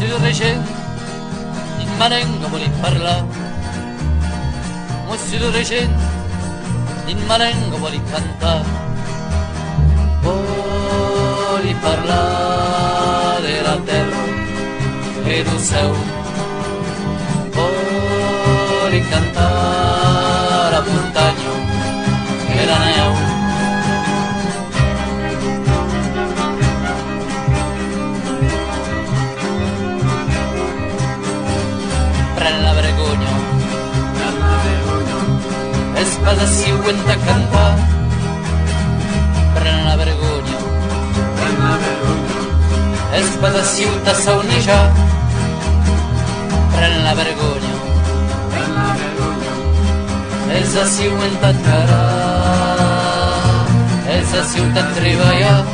Monsieur le régent, in marengo vuole parlare. Monsieur le régent, in marengo vuole cantare. Vuole parlare della terra e del céu. Vuole cantare a montagna e la neu. La vergogna e spada si vuelta a cantar. Pren la vergogna e spada si vuelta a saunillar. Pren la vergogna esa si vuelta a carar, esa si vuelta a treballar.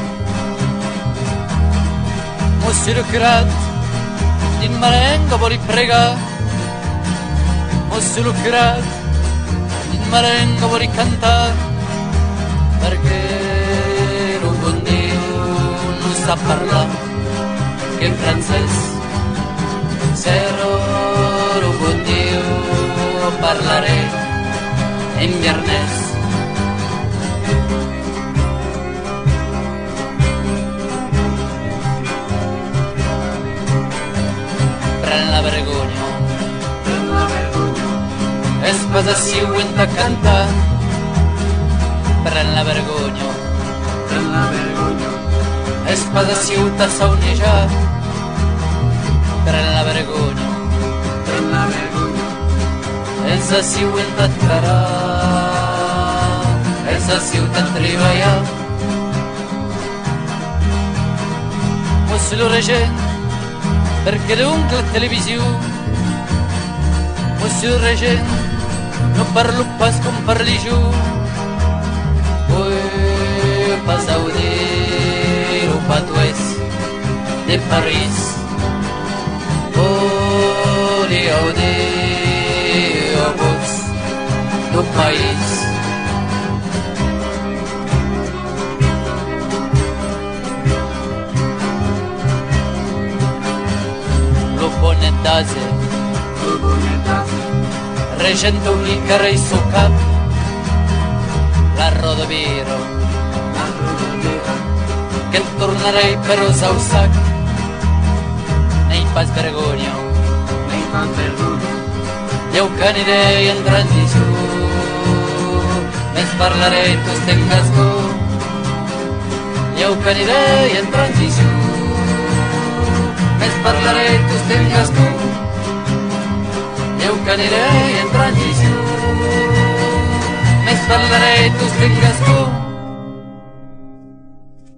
Monsieur le Crat din marengo voli pregar. Monsieur le Crat, in marengo vuoi cantare, perché un buon Dio non sa parlare, che in francese, se un buon Dio parlare in viernese. Pren la vergogna e spada si vuelta a cantar. Pren la vergogna e spada si vuelta a saunillar. Pren la vergogna esa si vuelta a carar, esa si vuelta a treballar. Monsieur le régent, perché l'oncle a televisione. Monsieur le régent, no parlo pas com parli jo. Vull pas audir o patuès de París. Vull audir o vots do país. Lo bonetase regento un carrer su cap, la rodoviro, che tornerei per usar un sac, nei pas vergogna, io canirei in transizione, mes parlarei tu stengas go, io canirei in transizione, mes parlarei tu stengas go. Eu canirei en transició, més parlaré tu tingues tu.